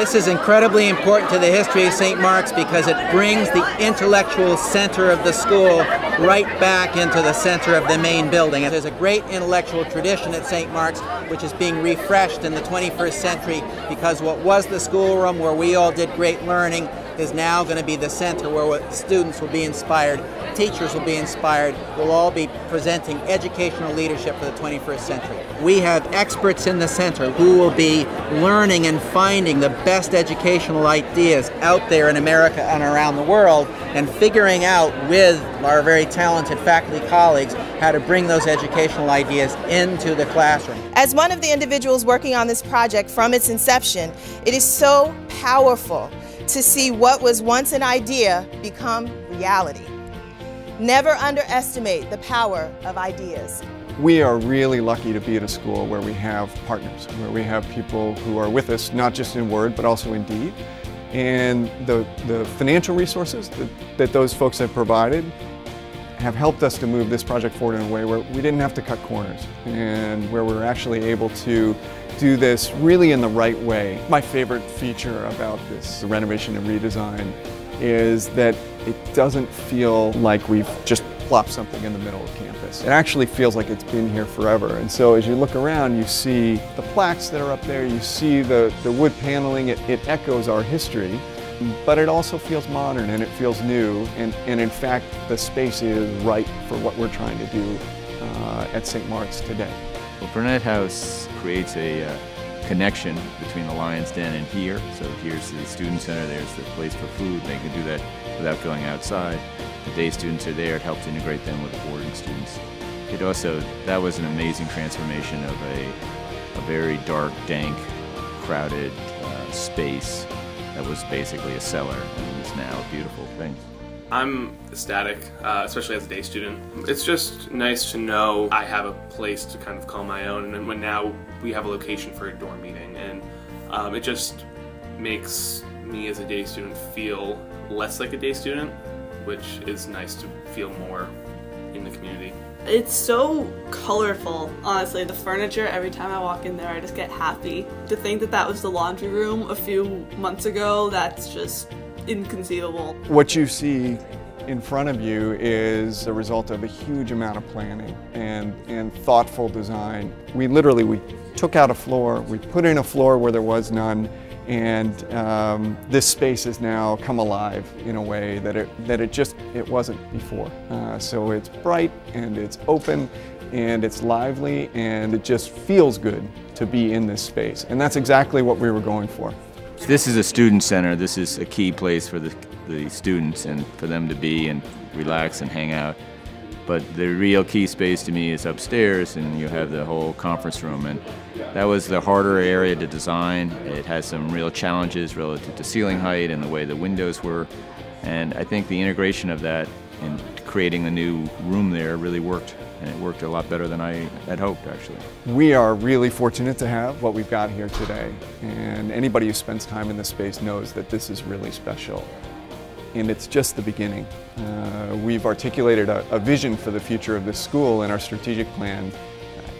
This is incredibly important to the history of St. Mark's because it brings the intellectual center of the school right back into the center of the main building. There's a great intellectual tradition at St. Mark's which is being refreshed in the 21st century because what was the schoolroom where we all did great learning is now going to be the center where students will be inspired, teachers will be inspired, we'll all be presenting educational leadership for the 21st century. We have experts in the center who will be learning and finding the best educational ideas out there in America and around the world and figuring out with our very talented faculty colleagues how to bring those educational ideas into the classroom. As one of the individuals working on this project from its inception, it is so powerful to see what was once an idea become reality. Never underestimate the power of ideas. We are really lucky to be at a school where we have partners, where we have people who are with us, not just in word, but also in deed. And the financial resources that those folks have provided have helped us to move this project forward in a way where we didn't have to cut corners and where we're actually able to do this really in the right way. My favorite feature about this renovation and redesign is that it doesn't feel like we've just plopped something in the middle of campus. It actually feels like it's been here forever. And so as you look around, you see the plaques that are up there, you see the wood paneling, it echoes our history, but it also feels modern and it feels new. And in fact, the space is right for what we're trying to do at St. Mark's today. Well, Burnett House creates a connection between the Lion's Den and here. So here's the student center, there's the place for food. They can do that without going outside. The day students are there, it helps integrate them with the boarding students. It also, that was an amazing transformation of a very dark, dank, crowded space that was basically a cellar and is now a beautiful thing. I'm ecstatic, especially as a day student. It's just nice to know I have a place to kind of call my own, and when now we have a location for a dorm meeting, and it just makes me as a day student feel less like a day student, which is nice to feel more in the community. It's so colorful, honestly. The furniture, every time I walk in there, I just get happy. To think that that was the laundry room a few months ago, that's just inconceivable. What you see in front of you is a result of a huge amount of planning and thoughtful design. We took out a floor, we put in a floor where there was none, and this space has now come alive in a way that it wasn't before. So it's bright and it's open and it's lively and it just feels good to be in this space, and that's exactly what we were going for. This is a student center. This is a key place for the students and for them to be and relax and hang out. But the real key space to me is upstairs, and you have the whole conference room, and that was the harder area to design. It has some real challenges relative to ceiling height and the way the windows were, and I think the integration of that and creating a new room there really worked, and it worked a lot better than I had hoped, actually. We are really fortunate to have what we've got here today, and anybody who spends time in this space knows that this is really special. And it's just the beginning. We've articulated a vision for the future of this school in our strategic plan,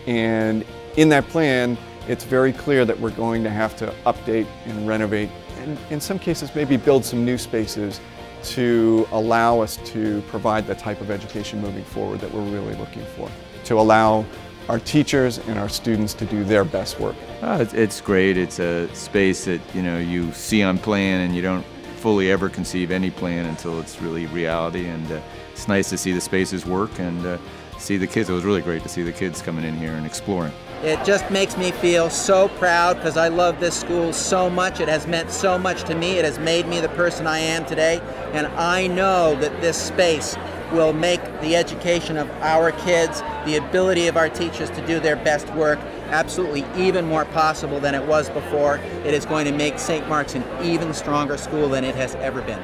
and in that plan it's very clear that we're going to have to update and renovate, and in some cases maybe build some new spaces to allow us to provide the type of education moving forward that we're really looking for, to allow our teachers and our students to do their best work. It's great. It's a space that you see on plan and you don't fully ever conceive any plan until it's really reality, and it's nice to see the spaces work and see the kids. It was really great to see the kids coming in here and exploring. It just makes me feel so proud because I love this school so much. It has meant so much to me. It has made me the person I am today, and I know that this space will make the education of our kids, the ability of our teachers to do their best work, absolutely even more possible than it was before. It is going to make St. Mark's an even stronger school than it has ever been.